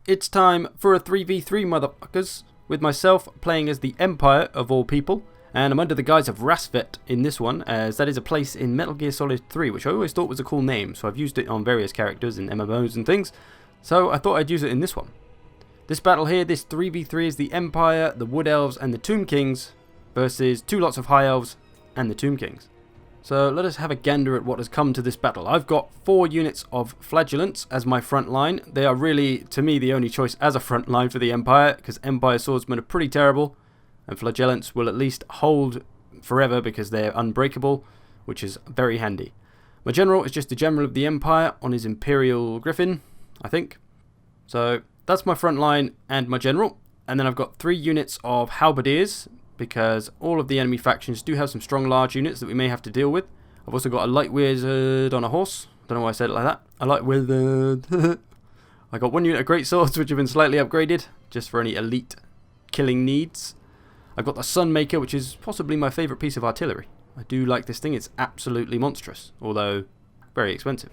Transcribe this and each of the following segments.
it's time for a 3v3 motherfuckers, with myself playing as the Empire of all people, and I'm under the guise of Rasvet in this one, as that is a place in Metal Gear Solid 3, which I always thought was a cool name, so I've used it on various characters in MMOs and things, so I thought I'd use it in this one. This battle here, this 3v3 is the Empire, the Wood Elves and the Tomb Kings versus two lots of High Elves and the Tomb Kings. So let us have a gander at what has come to this battle. I've got 4 units of Flagellants as my front line. They are really, to me, the only choice as a front line for the Empire, because Empire Swordsmen are pretty terrible, and Flagellants will at least hold forever because they're unbreakable, which is very handy. My general is just the general of the Empire on his Imperial Griffin, I think. So that's my front line and my general. And then I've got 3 units of Halberdiers, because all of the enemy factions do have some strong large units that we may have to deal with. I've also got a light wizard on a horse. Don't know why I said it like that. A light wizard. I got 1 unit of great swords which have been slightly upgraded, just for any elite killing needs. I've got the Sunmaker, which is possibly my favourite piece of artillery. I do like this thing. It's absolutely monstrous, although very expensive.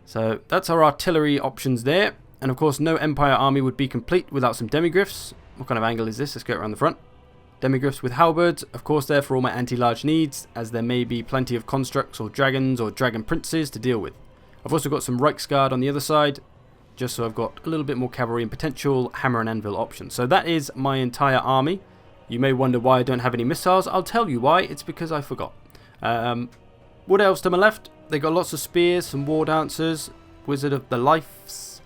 So that's our artillery options there. And of course no Empire army would be complete without some demigryphs. What kind of angle is this? Let's go around the front. Demigryphs with halberds, of course there for all my anti-large needs, as there may be plenty of constructs or dragons or dragon princes to deal with. I've also got some Reiksguard on the other side, just so I've got a little bit more cavalry and potential hammer and anvil options. So that is my entire army. You may wonder why I don't have any missiles. I'll tell you why. It's because I forgot. Wood Elves to my left, they got lots of spears, some war dancers, Wizard of the Lives.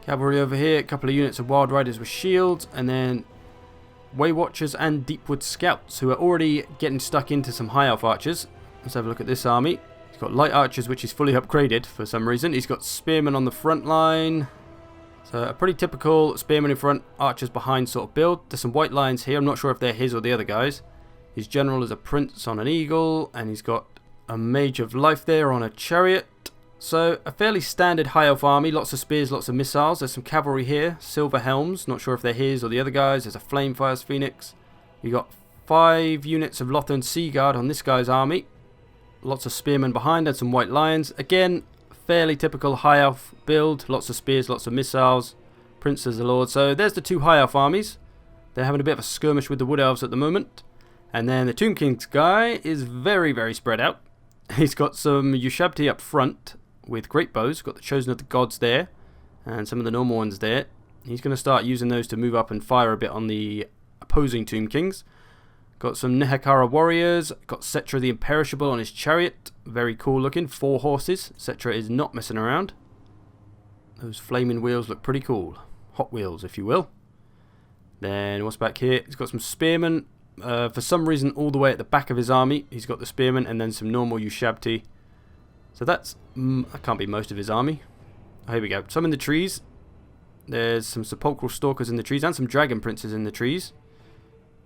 Cavalry over here, a couple of units of Wild Riders with shields, and then Way Watchers and Deepwood Scouts, who are already getting stuck into some High Elf Archers. Let's have a look at this army. He's got Light Archers, which is fully upgraded for some reason. He's got Spearmen on the front line. So a pretty typical Spearmen in front, Archers behind sort of build. There's some White Lions here. I'm not sure if they're his or the other guys. His general is a Prince on an Eagle, and he's got a Mage of Life there on a Chariot. So a fairly standard High Elf army, lots of spears, lots of missiles. There's some cavalry here, Silver Helms, not sure if they're his or the other guys. There's a Flamefire's Phoenix. You got 5 units of Lothern Sea Guard on this guy's army. Lots of spearmen behind and some White Lions. Again, fairly typical High Elf build, lots of spears, lots of missiles. Prince as the Lord. So there's the 2 High Elf armies. They're having a bit of a skirmish with the Wood Elves at the moment. And then the Tomb King's guy is very, very spread out. He's got some Ushabti up front with great bows, got the Chosen of the Gods there, and some of the normal ones there. He's going to start using those to move up and fire a bit on the opposing Tomb Kings. Got some Nehekara warriors, got Cetra the Imperishable on his chariot, very cool looking, 4 horses. Cetra is not messing around. Those flaming wheels look pretty cool, Hot Wheels if you will. Then what's back here? He's got some spearmen, for some reason all the way at the back of his army. He's got the spearmen and then some normal Ushabti. So that's, that can't be most of his army. Oh, here we go. Some in the trees. There's some Sepulchral Stalkers in the trees and some Dragon Princes in the trees.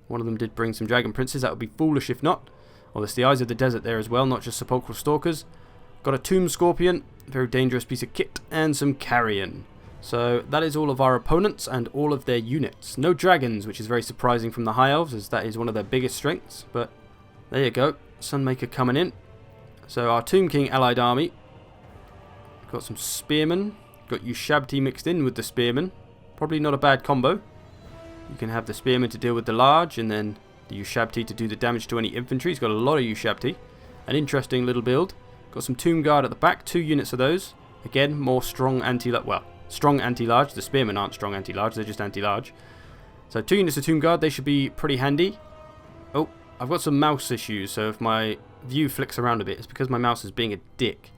One of them did bring some Dragon Princes. That would be foolish if not. Oh, there's the Eyes of the Desert there as well, not just Sepulchral Stalkers. Got a Tomb Scorpion, very dangerous piece of kit, and some Carrion. So that is all of our opponents and all of their units. No dragons, which is very surprising from the High Elves, as that is one of their biggest strengths. But there you go. Sunmaker coming in. So our Tomb King allied army, got some spearmen, got Ushabti mixed in with the spearmen, probably not a bad combo. You can have the spearmen to deal with the large and then the Ushabti to do the damage to any infantry. He's got a lot of Ushabti, an interesting little build. Got some Tomb Guard at the back, 2 units of those. Again, more strong anti-large, well, strong anti-large. The spearmen aren't strong anti-large, they're just anti-large. So 2 units of Tomb Guard, they should be pretty handy. Oh, I've got some mouse issues, so if my view flicks around a bit, it's because my mouse is being a dick.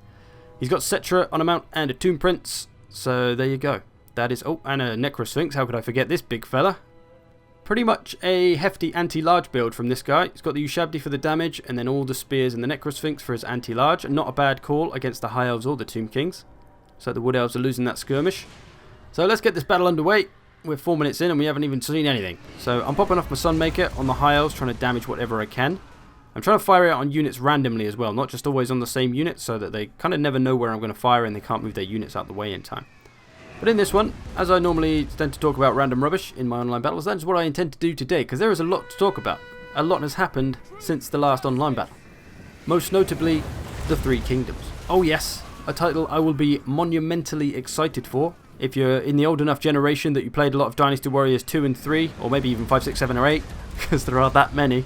He's got Cetra on a mount and a Tomb Prince, so there you go. That is, oh, and a Necrosphinx, how could I forget this big fella? Pretty much a hefty anti-large build from this guy. He's got the Ushabti for the damage, and then all the spears and the Necrosphinx for his anti-large. Not a bad call against the High Elves or the Tomb Kings. So the Wood Elves are losing that skirmish. So let's get this battle underway. We're 4 minutes in and we haven't even seen anything. So I'm popping off my Sunmaker on the High Elves, trying to damage whatever I can. I'm trying to fire it on units randomly as well, not just always on the same unit, so that they kind of never know where I'm going to fire and they can't move their units out the way in time. But in this one, as I normally tend to talk about random rubbish in my online battles, that is what I intend to do today, because there is a lot to talk about. A lot has happened since the last online battle. Most notably, the 3 Kingdoms. Oh yes, a title I will be monumentally excited for if you're in the old enough generation that you played a lot of Dynasty Warriors 2 and 3, or maybe even 5, 6, 7 or 8, because there are that many,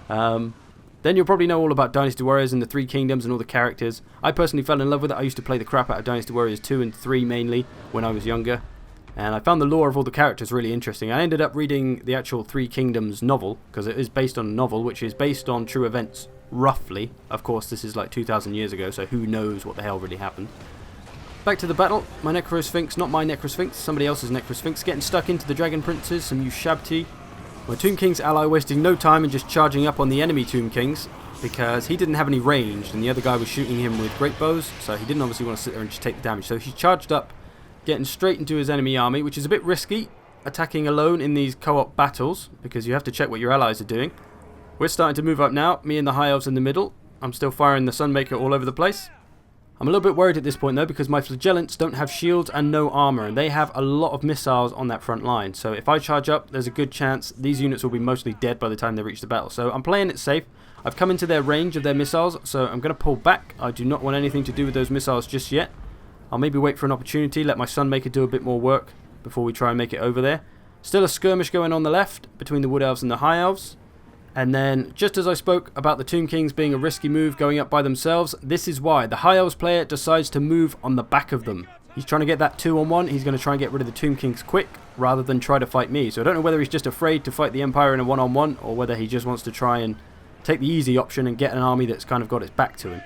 then you'll probably know all about Dynasty Warriors and the Three Kingdoms and all the characters. I personally fell in love with it. I used to play the crap out of Dynasty Warriors 2 and 3 mainly when I was younger. And I found the lore of all the characters really interesting. I ended up reading the actual Three Kingdoms novel, because it is based on a novel, which is based on true events, roughly. Of course, this is like 2,000 years ago, so who knows what the hell really happened. Back to the battle. My Necrosphinx, not my Necrosphinx, somebody else's Necrosphinx, getting stuck into the Dragon Princes, some Ushabti. My Tomb King's ally wasting no time and just charging up on the enemy Tomb Kings, because he didn't have any range and the other guy was shooting him with great bows, so he didn't obviously want to sit there and just take the damage. So he charged up, getting straight into his enemy army, which is a bit risky, attacking alone in these co-op battles, because you have to check what your allies are doing. We're starting to move up now, me and the High Elves in the middle. I'm still firing the Sunmaker all over the place. I'm a little bit worried at this point though, because my Flagellants don't have shields and no armor, and they have a lot of missiles on that front line. So if I charge up, there's a good chance these units will be mostly dead by the time they reach the battle. So I'm playing it safe. I've come into their range of their missiles, so I'm going to pull back. I do not want anything to do with those missiles just yet. I'll maybe wait for an opportunity, let my Sunmaker do a bit more work before we try and make it over there. Still a skirmish going on the left between the Wood Elves and the High Elves. And then, just as I spoke about the Tomb Kings being a risky move going up by themselves, this is why. The High Elves player decides to move on the back of them. He's trying to get that 2-on-1. He's going to try and get rid of the Tomb Kings quick, rather than try to fight me. So I don't know whether he's just afraid to fight the Empire in a 1-on-1, or whether he just wants to try and take the easy option and get an army that's kind of got its back to him.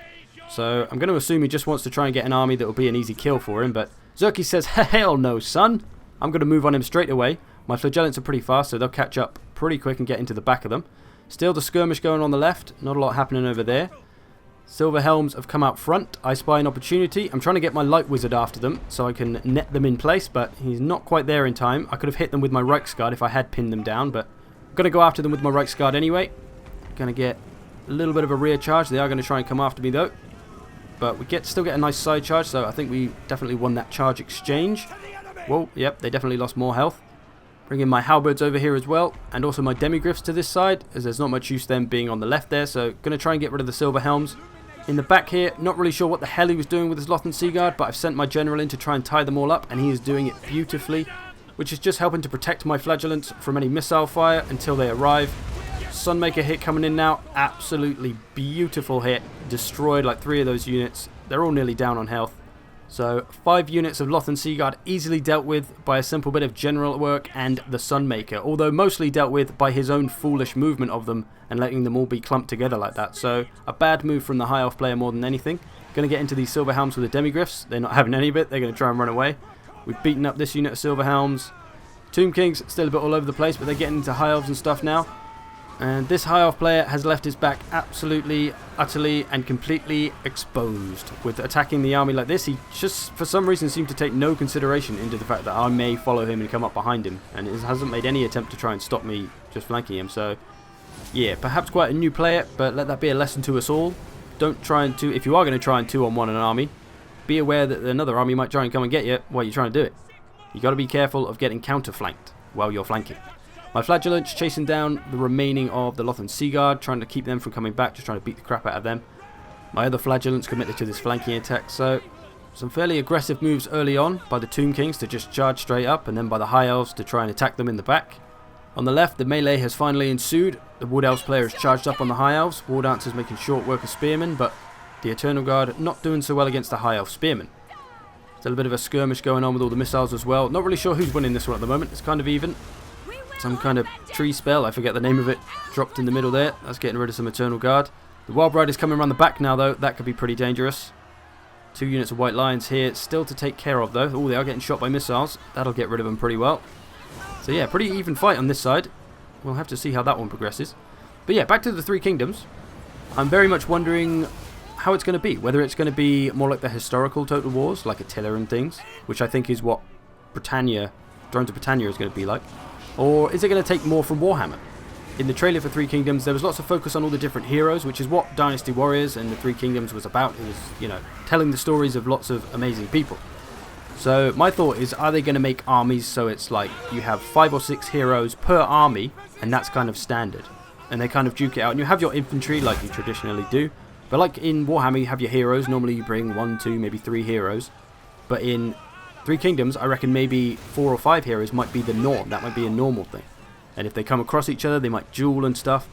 So I'm going to assume he just wants to try and get an army that will be an easy kill for him, but Zerky says, hell no, son. I'm going to move on him straight away. My Flagellants are pretty fast, so they'll catch up pretty quick and get into the back of them. Still the skirmish going on the left, not a lot happening over there. Silver Helms have come out front. I spy an opportunity. I'm trying to get my Light Wizard after them so I can net them in place, but he's not quite there in time. I could have hit them with my Reichsguard if I had pinned them down, but I'm going to go after them with my Reichsguard anyway. Going to get a little bit of a rear charge. They are going to try and come after me though. But we still get a nice side charge, so I think we definitely won that charge exchange. Whoa, yep, they definitely lost more health. Bring in my halberds over here as well, and also my demigriffs to this side, as there's not much use them being on the left there, so going to try and get rid of the Silver Helms. In the back here, not really sure what the hell he was doing with his Lothan Seaguard, but I've sent my general in to try and tie them all up, and he is doing it beautifully, which is just helping to protect my Flagellants from any missile fire until they arrive. Sunmaker hit coming in now, absolutely beautiful hit, destroyed like 3 of those units. They're all nearly down on health. So 5 units of Lothan Seaguard easily dealt with by a simple bit of general work and the Sunmaker, although mostly dealt with by his own foolish movement of them and letting them all be clumped together like that. So a bad move from the High Elf player more than anything. Going to get into these Silver Helms with the Demigriffs. They're not having any of it. They're going to try and run away. We've beaten up this unit of Silver Helms. Tomb Kings still a bit all over the place, but they're getting into High Elves and stuff now. And this High Elf player has left his back absolutely, utterly and completely exposed. With attacking the army like this, he just for some reason seemed to take no consideration into the fact that I may follow him and come up behind him. And it hasn't made any attempt to try and stop me just flanking him. So yeah, perhaps quite a new player, but let that be a lesson to us all. Don't try and if you are going to try and 2-on-1 an army, be aware that another army might try and come and get you while you're trying to do it. You got to be careful of getting counter-flanked while you're flanking. My Flagellants chasing down the remaining of the Lothan Seaguard, trying to keep them from coming back, just trying to beat the crap out of them. My other Flagellants committed to this flanking attack, so some fairly aggressive moves early on by the Tomb Kings to just charge straight up, and then by the High Elves to try and attack them in the back. On the left, the melee has finally ensued. The Wood Elves player is charged up on the High Elves. War Dancers making short work of Spearmen, but the Eternal Guard not doing so well against the High Elf Spearmen. Still a bit of a skirmish going on with all the missiles as well. Not really sure who's winning this one at the moment. It's kind of even. Some kind of tree spell, I forget the name of it, dropped in the middle there. That's getting rid of some Eternal Guard. The Wild Riders coming around the back now though. That could be pretty dangerous. 2 units of White Lions here, still to take care of though. Oh, they are getting shot by missiles. That'll get rid of them pretty well. So yeah, pretty even fight on this side. We'll have to see how that one progresses. But yeah, back to the Three Kingdoms. I'm very much wondering how it's going to be. Whether it's going to be more like the historical Total Wars, like Attila and things, which I think is what Britannia, Thrones of Britannia is going to be like. Or is it going to take more from Warhammer? In the trailer for Three Kingdoms, there was lots of focus on all the different heroes, which is what Dynasty Warriors and the Three Kingdoms was about. It was, you know, telling the stories of lots of amazing people. So my thought is, are they going to make armies so it's like you have 5 or 6 heroes per army, and that's kind of standard? And they kind of duke it out. And you have your infantry like you traditionally do. But like in Warhammer, you have your heroes. Normally you bring 1, 2, maybe 3 heroes. But in Three Kingdoms, I reckon maybe 4 or 5 heroes might be the norm. That might be a normal thing. And if they come across each other, they might duel and stuff.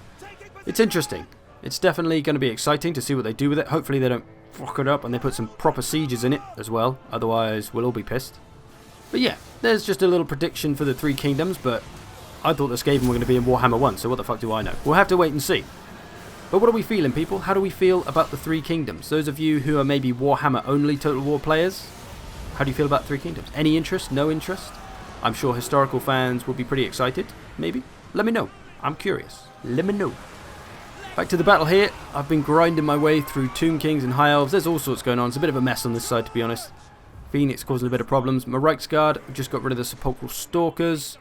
It's interesting. It's definitely going to be exciting to see what they do with it. Hopefully they don't fuck it up and they put some proper sieges in it as well. Otherwise, we'll all be pissed. But yeah, there's just a little prediction for the Three Kingdoms, but I thought the Skaven were going to be in Warhammer 1, so what the fuck do I know? We'll have to wait and see. But what are we feeling, people? How do we feel about the Three Kingdoms? Those of you who are maybe Warhammer only Total War players, how do you feel about Three Kingdoms? Any interest? No interest? I'm sure historical fans will be pretty excited, maybe. Let me know. I'm curious. Let me know. Back to the battle here. I've been grinding my way through Tomb Kings and High Elves. There's all sorts going on. It's a bit of a mess on this side, to be honest. Phoenix causing a bit of problems. My Reiksguard just got rid of the Sepulchral Stalkers.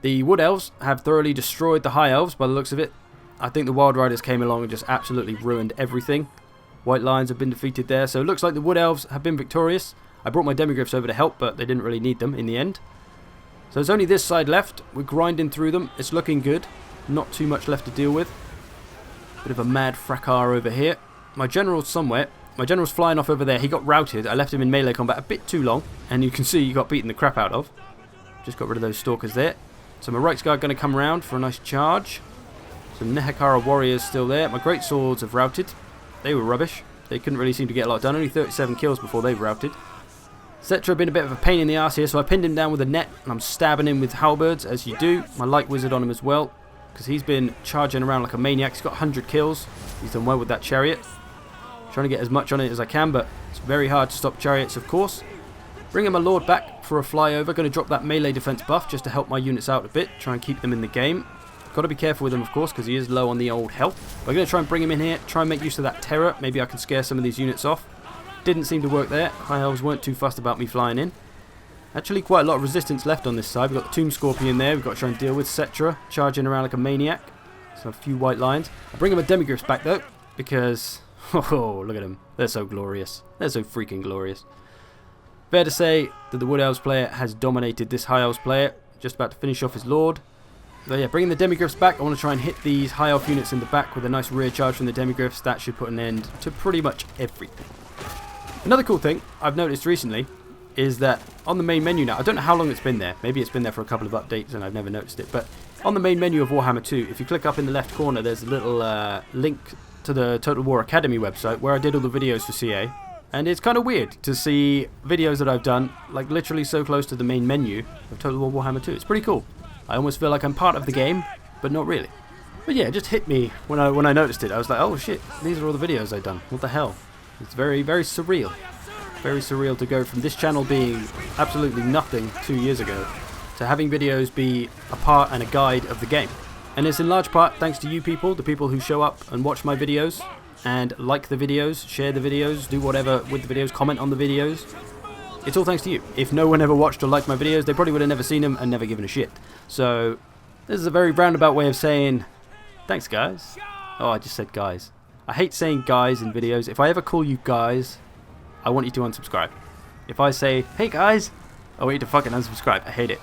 The Wood Elves have thoroughly destroyed the High Elves by the looks of it. I think the Wild Riders came along and just absolutely ruined everything. White Lions have been defeated there, so it looks like the Wood Elves have been victorious. I brought my Demigryphs over to help, but they didn't really need them in the end. So there's only this side left. We're grinding through them. It's looking good. Not too much left to deal with. Bit of a mad fracas over here. My general's somewhere. My general's flying off over there. He got routed. I left him in melee combat a bit too long, and you can see he got beaten the crap out of. Just got rid of those stalkers there. So my Reiksguard going to come around for a nice charge. Some Nehekara warriors still there. My great swords have routed. They were rubbish. They couldn't really seem to get a lot done. Only 37 kills before they've routed. Cetra been a bit of a pain in the arse here, so I pinned him down with a net, and I'm stabbing him with halberds, as you do. My light wizard on him as well, because he's been charging around like a maniac. He's got 100 kills. He's done well with that chariot. Trying to get as much on it as I can, but it's very hard to stop chariots, of course. Bringing my lord back for a flyover. Going to drop that melee defense buff just to help my units out a bit. Try and keep them in the game. Got to be careful with him, of course, because he is low on the old health. But I'm going to try and bring him in here. Try and make use of that terror. Maybe I can scare some of these units off. Didn't seem to work there. High Elves weren't too fussed about me flying in. Actually, quite a lot of resistance left on this side. We've got the Tomb Scorpion there. We've got to try and deal with Cetra, charging around like a maniac. So a few White Lions. I'll bring him a Demigryphs back, though, because... oh, look at them. They're so glorious. They're so freaking glorious. Fair to say that the Wood Elves player has dominated this High Elves player. Just about to finish off his Lord. So yeah, bringing the Demigryphs back. I want to try and hit these High Elf units in the back with a nice rear charge from the Demigryphs. That should put an end to pretty much everything. Another cool thing I've noticed recently is that on the main menu now, I don't know how long it's been there. Maybe it's been there for a couple of updates and I've never noticed it. But on the main menu of Warhammer 2, if you click up in the left corner, there's a little link to the Total War Academy website where I did all the videos for CA. And it's kind of weird to see videos that I've done, like literally so close to the main menu of Total War Warhammer 2. It's pretty cool. I almost feel like I'm part of the game, but not really. But yeah, it just hit me when I noticed it. I was like, oh shit, these are all the videos I've done. What the hell? It's very, very surreal. Very surreal to go from this channel being absolutely nothing 2 years ago to having videos be a part and a guide of the game. And it's in large part thanks to you people, the people who show up and watch my videos and like the videos, share the videos, do whatever with the videos, comment on the videos. It's all thanks to you. If no one ever watched or liked my videos, they probably would have never seen them and never given a shit. So this is a very roundabout way of saying thanks, guys. Oh, I just said guys. I hate saying guys in videos. If I ever call you guys, I want you to unsubscribe. If I say, hey guys, I want you to fucking unsubscribe. I hate it.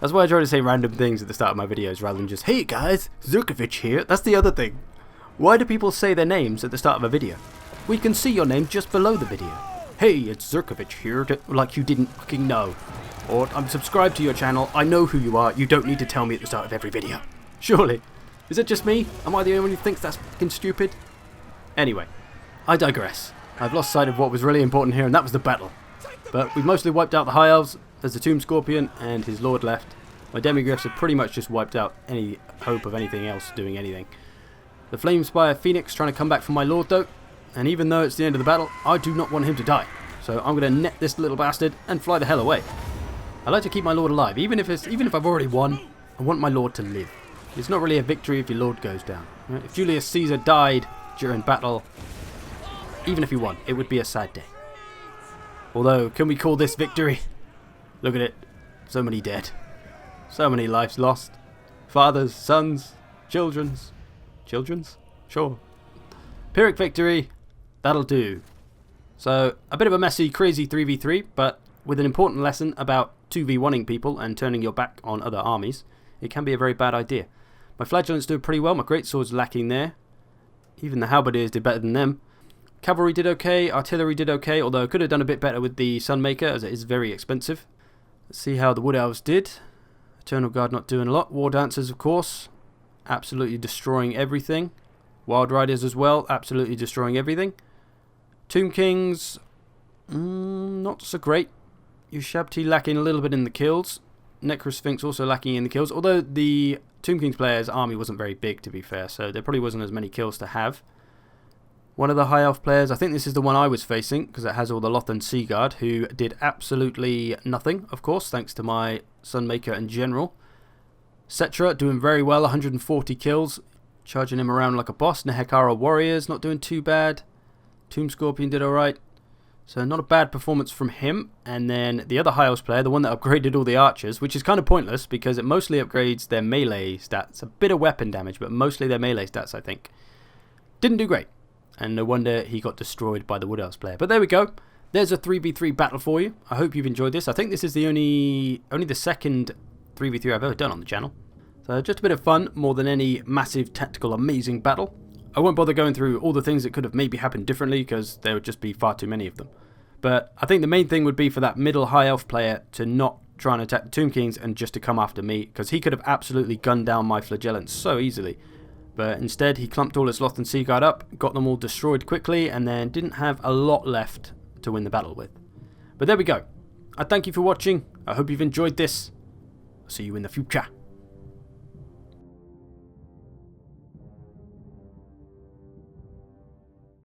That's why I try to say random things at the start of my videos rather than just, hey guys, Zurkovich here. That's the other thing. Why do people say their names at the start of a video? We can see your name just below the video. Hey, it's Zurkovich here, like you didn't fucking know. Or, I'm subscribed to your channel, I know who you are, you don't need to tell me at the start of every video. Surely. Is it just me? Am I the only one who thinks that's fucking stupid? Anyway, I digress. I've lost sight of what was really important here, and that was the battle. But we've mostly wiped out the High Elves. There's the Tomb Scorpion and his Lord left. My Demigryphs have pretty much just wiped out any hope of anything else doing anything. The Flamespire Phoenix trying to come back from my Lord though, and even though it's the end of the battle, I do not want him to die. So I'm going to net this little bastard and fly the hell away. I like to keep my Lord alive, even if I've already won. I want my Lord to live. It's not really a victory if your Lord goes down. Right? If Julius Caesar died during battle, even if he won, it would be a sad day. Although, can we call this victory? Look at it. So many dead. So many lives lost. Fathers, sons, children's. Children's? Sure. Pyrrhic victory. That'll do. So, a bit of a messy, crazy 3v3, but with an important lesson about 2v1ing people and turning your back on other armies, it can be a very bad idea. My Flagellants do pretty well. My Greatsword's lacking there. Even the Halberdiers did better than them. Cavalry did okay, artillery did okay, although I could have done a bit better with the Sunmaker as it is very expensive. Let's see how the Wood Elves did. Eternal Guard not doing a lot. War Dancers, of course, absolutely destroying everything. Wild Riders as well, absolutely destroying everything. Tomb Kings, not so great. Ushabti lacking a little bit in the kills. Necrosphinx also lacking in the kills, although the Tomb Kings player's army wasn't very big, to be fair, so there probably wasn't as many kills to have. One of the High Elf players, I think this is the one I was facing, because it has all the Lothan Sea Guard, who did absolutely nothing, of course, thanks to my Sunmaker and General. Cetra doing very well, 140 kills, charging him around like a boss. Nehekara Warriors not doing too bad. Tomb Scorpion did alright. So not a bad performance from him. And then the other High Elves player, the one that upgraded all the archers, which is kind of pointless because it mostly upgrades their melee stats. A bit of weapon damage, but mostly their melee stats, I think. Didn't do great. And no wonder he got destroyed by the Wood Elves player. But there we go. There's a 3v3 battle for you. I hope you've enjoyed this. I think this is the only the second 3v3 I've ever done on the channel. So just a bit of fun more than any massive tactical amazing battle. I won't bother going through all the things that could have maybe happened differently because there would just be far too many of them. But I think the main thing would be for that middle High Elf player to not try and attack the Tomb Kings and just to come after me, because he could have absolutely gunned down my Flagellants so easily. But instead he clumped all his Lothan Sea Guard up, got them all destroyed quickly, and then didn't have a lot left to win the battle with. But there we go. I thank you for watching. I hope you've enjoyed this. I'll see you in the future.